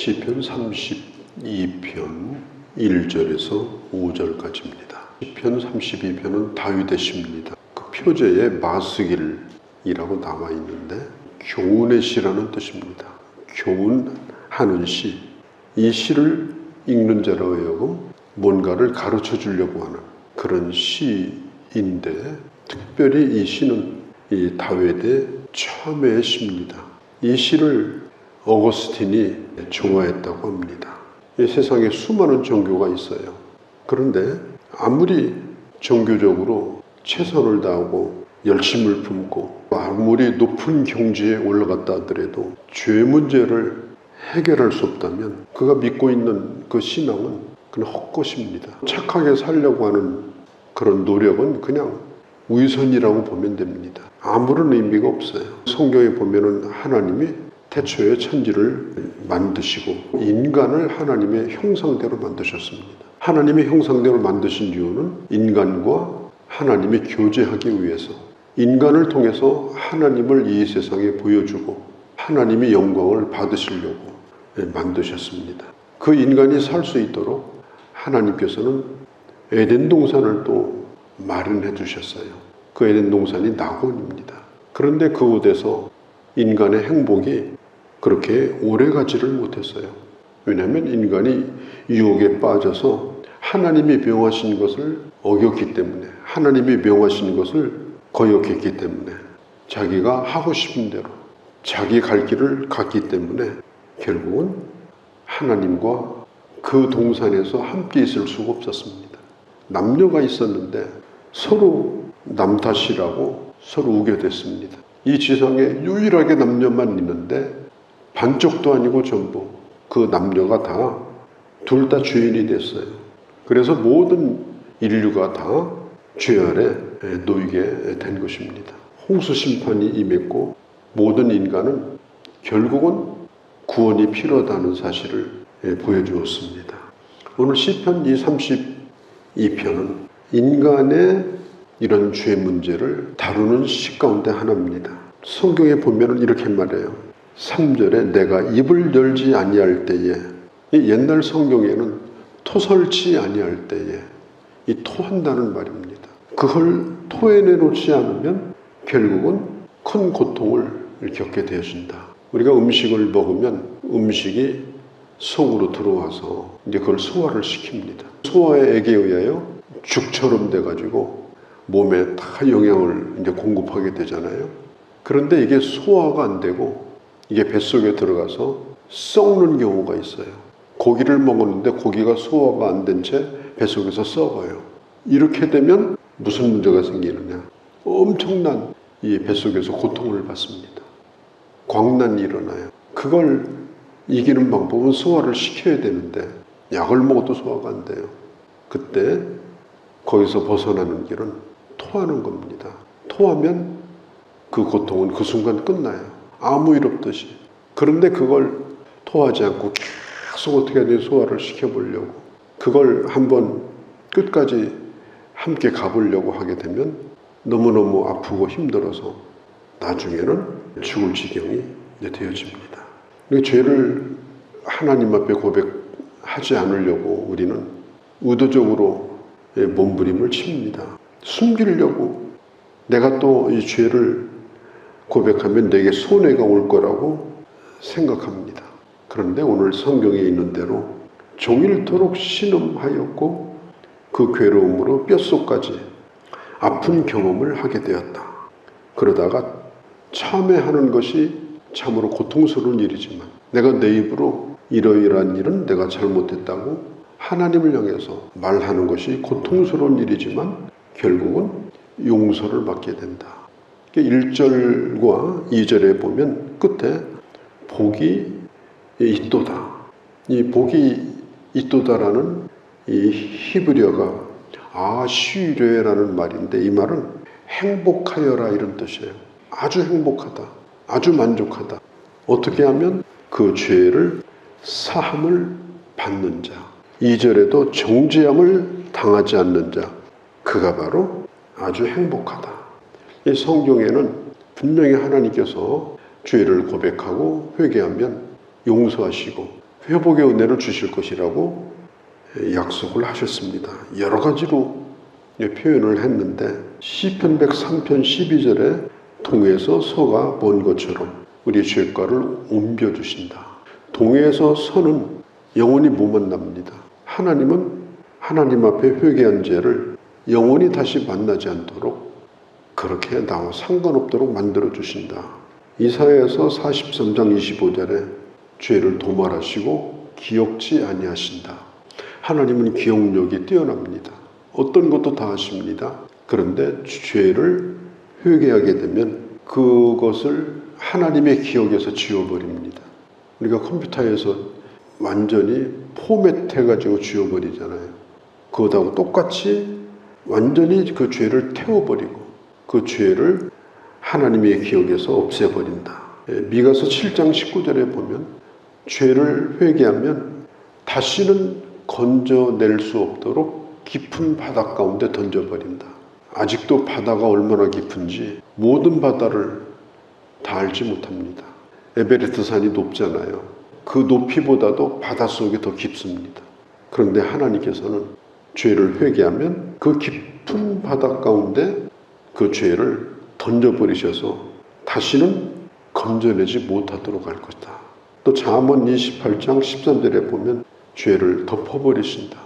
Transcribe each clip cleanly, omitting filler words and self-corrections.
시편 32편 1절에서 5절까지입니다. 시편 32편은 다윗의 시입니다. 그 표제에 마스길이라고 나와 있는데 교훈의 시라는 뜻입니다. 교훈하는 시. 이 시를 읽는 자로 하여금 뭔가를 가르쳐 주려고 하는 그런 시인데, 특별히 이 시는 이 다윗의 참회의 시입니다. 이 시를 어거스틴이 좋아했다고 합니다. 이 세상에 수많은 종교가 있어요. 그런데 아무리 종교적으로 최선을 다하고 열심을 품고 아무리 높은 경지에 올라갔다 하더라도 죄 문제를 해결할 수 없다면 그가 믿고 있는 그 신앙은 그냥 헛것입니다. 착하게 살려고 하는 그런 노력은 그냥 위선이라고 보면 됩니다. 아무런 의미가 없어요. 성경에 보면은 하나님이 태초에 천지를 만드시고 인간을 하나님의 형상대로 만드셨습니다. 하나님의 형상대로 만드신 이유는 인간과 하나님이 교제하기 위해서, 인간을 통해서 하나님을 이 세상에 보여주고 하나님이 영광을 받으시려고 만드셨습니다. 그 인간이 살 수 있도록 하나님께서는 에덴 동산을 또 마련해 주셨어요. 그 에덴 동산이 낙원입니다. 그런데 그곳에서 인간의 행복이 그렇게 오래가지를 못했어요. 왜냐하면 인간이 유혹에 빠져서 하나님이 명하신 것을 어겼기 때문에, 하나님이 명하신 것을 거역했기 때문에, 자기가 하고 싶은 대로 자기 갈 길을 갔기 때문에 결국은 하나님과 그 동산에서 함께 있을 수가 없었습니다. 남녀가 있었는데 서로 남 탓이라고 서로 우겨댔습니다. 이 지상에 유일하게 남녀만 있는데 반쪽도 아니고 전부 그 남녀가 다 둘 다 죄인이 됐어요. 그래서 모든 인류가 다 죄 아래 놓이게 된 것입니다. 홍수 심판이 임했고 모든 인간은 결국은 구원이 필요하다는 사실을 보여주었습니다. 오늘 시편 32편은 인간의 이런 죄 문제를 다루는 시 가운데 하나입니다. 성경에 보면 이렇게 말해요. 3절에 내가 입을 열지 아니할 때에, 이 옛날 성경에는 토설치 아니할 때에, 이 토한다는 말입니다. 그걸 토해내놓지 않으면 결국은 큰 고통을 겪게 되어진다. 우리가 음식을 먹으면 음식이 속으로 들어와서 이제 그걸 소화를 시킵니다. 소화의 액에 의하여 죽처럼 돼가지고 몸에 다 영양을 이제 공급하게 되잖아요. 그런데 이게 소화가 안 되고 이게 뱃속에 들어가서 썩는 경우가 있어요. 고기를 먹었는데 고기가 소화가 안 된 채 뱃속에서 썩어요. 이렇게 되면 무슨 문제가 생기느냐? 엄청난 이 뱃속에서 고통을 받습니다. 광난이 일어나요. 그걸 이기는 방법은 소화를 시켜야 되는데 약을 먹어도 소화가 안 돼요. 그때 거기서 벗어나는 길은 토하는 겁니다. 토하면 그 고통은 그 순간 끝나요. 아무 일 없듯이. 그런데 그걸 토하지 않고 계속 어떻게 하든 소화를 시켜보려고, 그걸 한번 끝까지 함께 가보려고 하게 되면 너무너무 아프고 힘들어서 나중에는 죽을 지경이 되어집니다. 죄를 하나님 앞에 고백하지 않으려고 우리는 의도적으로 몸부림을 칩니다. 숨기려고, 내가 또 이 죄를 고백하면 내게 손해가 올 거라고 생각합니다. 그런데 오늘 성경에 있는 대로 종일토록 신음하였고 그 괴로움으로 뼛속까지 아픈 경험을 하게 되었다. 그러다가 참회하는 것이 참으로 고통스러운 일이지만 내가 내 입으로 이러이러한 일은 내가 잘못했다고 하나님을 향해서 말하는 것이 고통스러운 일이지만 결국은 용서를 받게 된다. 1절과 2절에 보면 끝에 복이 있도다. 이 복이 있도다라는 이 히브리어가 아쉬려라는 말인데, 이 말은 행복하여라 이런 뜻이에요. 아주 행복하다, 아주 만족하다. 어떻게 하면 그 죄를 사함을 받는 자, 2절에도 정죄함을 당하지 않는 자, 그가 바로 아주 행복하다. 이 성경에는 분명히 하나님께서 죄를 고백하고 회개하면 용서하시고 회복의 은혜를 주실 것이라고 약속을 하셨습니다. 여러 가지로 표현을 했는데 시편 103편 12절에 동에서 서가 본 것처럼 우리 죄가를 옮겨주신다. 동에서 서는 영원히 못 만납니다. 하나님은 하나님 앞에 회개한 죄를 영원히 다시 만나지 않도록 그렇게 나와 상관없도록 만들어주신다. 이사야에서 43장 25절에 죄를 도말하시고 기억지 아니하신다. 하나님은 기억력이 뛰어납니다. 어떤 것도 다 하십니다. 그런데 죄를 회개하게 되면 그것을 하나님의 기억에서 지워버립니다. 우리가 컴퓨터에서 완전히 포맷해가지고 지워버리잖아요. 그것하고 똑같이 완전히 그 죄를 태워버리고 그 죄를 하나님의 기억에서 없애버린다. 미가서 7장 19절에 보면 죄를 회개하면 다시는 건져낼 수 없도록 깊은 바다 가운데 던져버린다. 아직도 바다가 얼마나 깊은지 모든 바다를 다 알지 못합니다. 에베레스트 산이 높잖아요. 그 높이보다도 바닷속이 더 깊습니다. 그런데 하나님께서는 죄를 회개하면 그 깊은 바다 가운데 그 죄를 던져버리셔서 다시는 건져내지 못하도록 할 것이다. 또 잠언 28장 13절에 보면 죄를 덮어버리신다.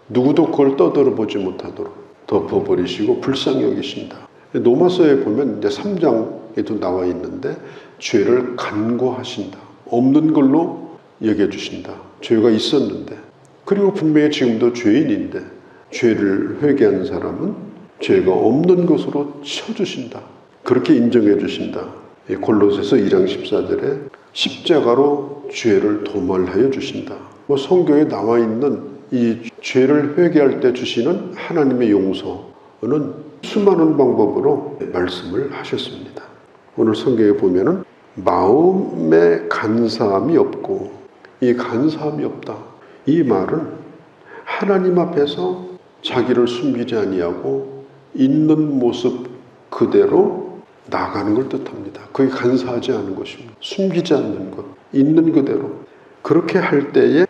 누구도 그걸 떠들어보지 못하도록 덮어버리시고 불쌍히 여기신다. 로마서에 보면 이제 3장에도 나와 있는데 죄를 간고하신다. 없는 걸로 여겨주신다. 죄가 있었는데 그리고 분명히 지금도 죄인인데 죄를 회개한 사람은 죄가 없는 것으로 쳐주신다. 그렇게 인정해 주신다. 골로새서 2장 14절에 십자가로 죄를 도말하여 주신다. 성경에 나와 있는 이 죄를 회개할 때 주시는 하나님의 용서는 수많은 방법으로 말씀을 하셨습니다. 오늘 성경에 보면은 마음에 간사함이 없고 이 간사함이 없다. 이 말은 하나님 앞에서 자기를 숨기지 아니하고 있는 모습 그대로 나가는 걸 뜻합니다. 그게 간사하지 않은 것입니다. 숨기지 않는 것, 있는 그대로. 그렇게 할 때에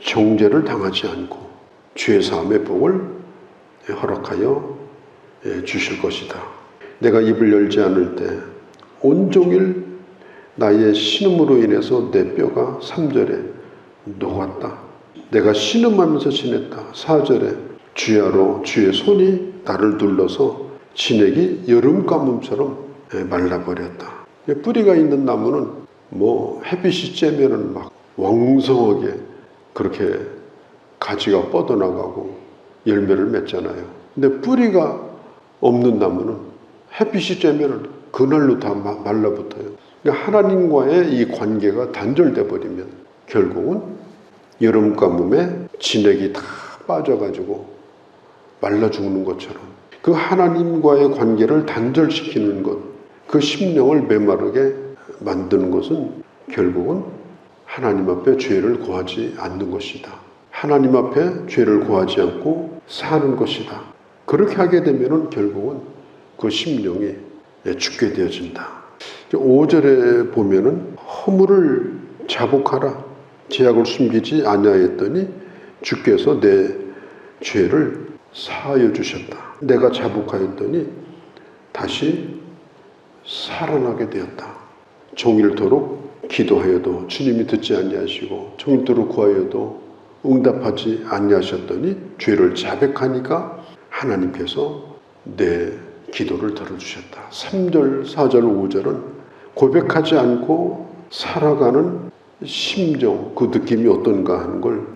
정죄를 당하지 않고 죄사함의 복을 허락하여 주실 것이다. 내가 입을 열지 않을 때 온종일 나의 신음으로 인해서 내 뼈가 3절에 녹았다. 내가 신음하면서 지냈다. 4절에 주야로 주의 손이 나를 눌러서 진액이 여름 가뭄처럼 말라버렸다. 뿌리가 있는 나무는 햇빛이 쬐면은 막 왕성하게 그렇게 가지가 뻗어나가고 열매를 맺잖아요. 근데 뿌리가 없는 나무는 햇빛이 쬐면은 그날로 다 말라붙어요. 그러니까 하나님과의 이 관계가 단절돼 버리면 결국은 여름 가뭄에 진액이 다 빠져가지고 말라 죽는 것처럼 그 하나님과의 관계를 단절시키는 것, 그 심령을 메마르게 만드는 것은 결국은 하나님 앞에 죄를 고하지 않는 것이다. 하나님 앞에 죄를 고하지 않고 사는 것이다. 그렇게 하게 되면 결국은 그 심령이 죽게 되어진다. 5절에 보면은 허물을 자복하라. 죄악을 숨기지 아니하였더니 주께서 내 죄를 사하여 주셨다. 내가 자복하였더니 다시 살아나게 되었다. 종일토록 기도하여도 주님이 듣지 아니하시고 종일토록 구하여도 응답하지 아니하셨더니 죄를 자백하니까 하나님께서 내 기도를 들어주셨다. 3절, 4절, 5절은 고백하지 않고 살아가는 심정, 그 느낌이 어떤가 하는 걸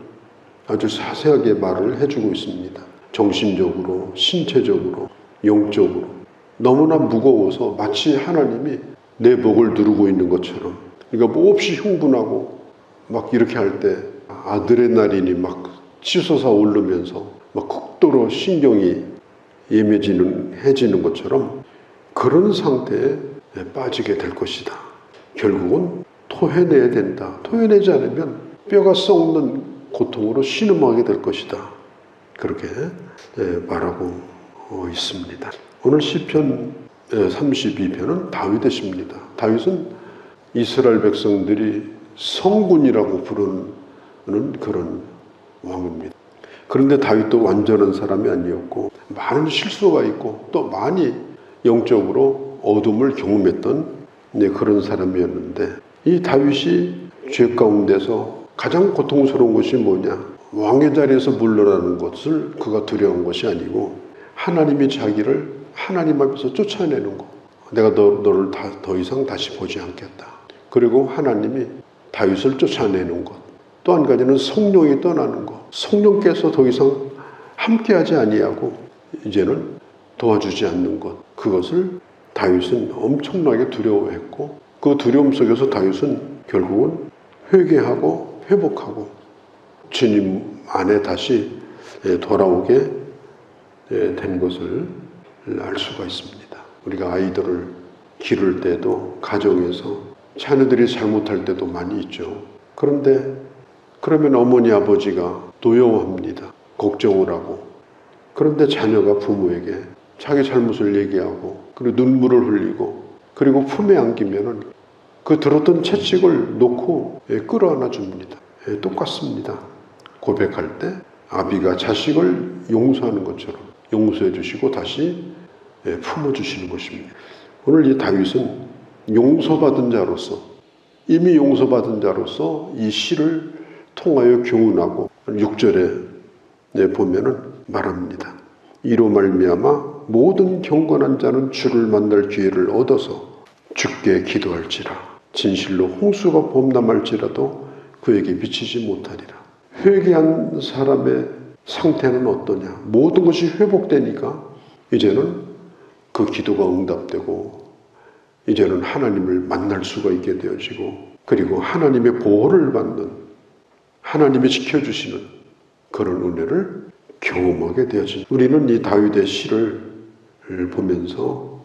아주 자세하게 말을 해주고 있습니다. 정신적으로, 신체적으로, 영적으로 너무나 무거워서 마치 하나님이 내 목을 누르고 있는 것처럼, 그러니까 몹시 흥분하고 막 이렇게 할 때 아드레날린이 막 치솟아 오르면서 막 극도로 신경이 해지는 것처럼 그런 상태에 빠지게 될 것이다. 결국은 토해내야 된다. 토해내지 않으면 뼈가 썩는 고통으로 신음하게 될 것이다. 그렇게 말하고 있습니다. 오늘 시편 32편은 다윗의 시입니다. 다윗은 이스라엘 백성들이 성군이라고 부르는 그런 왕입니다. 그런데 다윗도 완전한 사람이 아니었고 많은 실수가 있고 또 많이 영적으로 어둠을 경험했던 그런 사람이었는데, 이 다윗이 죄 가운데서 가장 고통스러운 것이 뭐냐? 왕의 자리에서 물러나는 것을 그가 두려운 것이 아니고 하나님이 자기를 하나님 앞에서 쫓아내는 것. 내가 너를 더 이상 다시 보지 않겠다. 그리고 하나님이 다윗을 쫓아내는 것. 또 한 가지는 성령이 떠나는 것. 성령께서 더 이상 함께하지 아니하고 이제는 도와주지 않는 것. 그것을 다윗은 엄청나게 두려워했고, 그 두려움 속에서 다윗은 결국은 회개하고 회복하고 주님 안에 다시 돌아오게 된 것을 알 수가 있습니다. 우리가 아이들을 기를 때도 가정에서 자녀들이 잘못할 때도 많이 있죠. 그런데 그러면 어머니 아버지가 두려워합니다. 걱정을 하고. 그런데 자녀가 부모에게 자기 잘못을 얘기하고 그리고 눈물을 흘리고 그리고 품에 안기면은 그 들었던 채찍을 놓고 끌어안아 줍니다. 똑같습니다. 고백할 때 아비가 자식을 용서하는 것처럼 용서해 주시고 다시 품어 주시는 것입니다. 오늘 이 다윗은 용서받은 자로서, 이미 용서받은 자로서 이 시를 통하여 교훈하고 6절에 보면은 말합니다. 이로 말미암아 모든 경건한 자는 주를 만날 기회를 얻어서 주께 기도할지라. 진실로 홍수가 범람할지라도 그에게 미치지 못하리라. 회개한 사람의 상태는 어떠냐? 모든 것이 회복되니까 이제는 그 기도가 응답되고 이제는 하나님을 만날 수가 있게 되어지고, 그리고 하나님의 보호를 받는, 하나님이 지켜주시는 그런 은혜를 경험하게 되어진, 우리는 이 다윗의 시를 보면서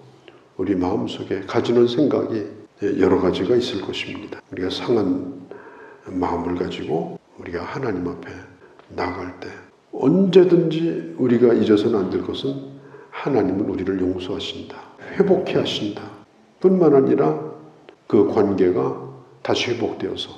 우리 마음속에 가지는 생각이 여러 가지가 있을 것입니다. 우리가 상한 마음을 가지고 우리가 하나님 앞에 나갈 때 언제든지 우리가 잊어서는 안 될 것은 하나님은 우리를 용서하신다, 회복해 하신다. 뿐만 아니라 그 관계가 다시 회복되어서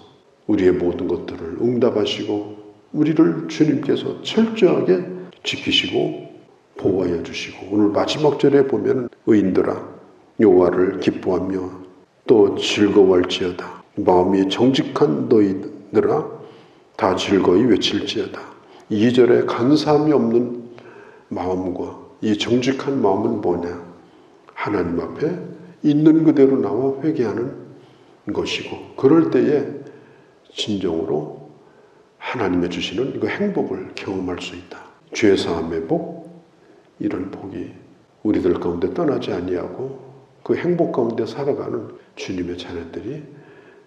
우리의 모든 것들을 응답하시고 우리를 주님께서 철저하게 지키시고 보호하여 주시고, 오늘 마지막 절에 보면 의인들아 여호와를 기뻐하며 또 즐거워할지어다. 마음이 정직한 너희들아 다 즐거이 외칠지어다. 2절에 간사함이 없는 마음과 이 정직한 마음은 뭐냐? 하나님 앞에 있는 그대로 나와 회개하는 것이고, 그럴 때에 진정으로 하나님의 주시는 그 행복을 경험할 수 있다. 죄사함의 복, 이런 복이 우리들 가운데 떠나지 아니하고 그 행복 가운데 살아가는 주님의 자녀들이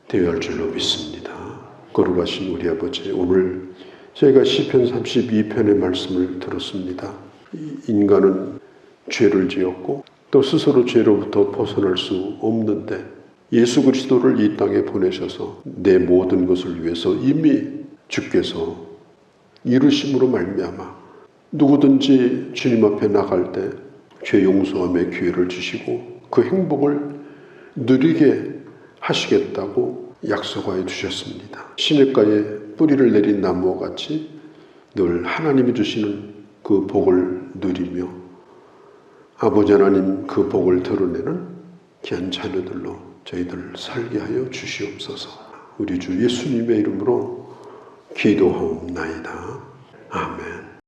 되어야 할 줄로 믿습니다. 거룩하신 우리 아버지, 오늘 저희가 시편 32편의 말씀을 들었습니다. 인간은 죄를 지었고 또 스스로 죄로부터 벗어날 수 없는데 예수 그리스도를 이 땅에 보내셔서 내 모든 것을 위해서 이미 주께서 이루심으로 말미암아 누구든지 주님 앞에 나갈 때 죄 용서함의 기회를 주시고 그 행복을 누리게 하시겠다고 약속하여 주셨습니다. 시냇가에 뿌리를 내린 나무와 같이 늘 하나님이 주시는 그 복을 누리며 아버지 하나님 그 복을 드러내는 귀한 자녀들로 저희들 살게 하여 주시옵소서. 우리 주 예수님의 이름으로 기도하옵나이다.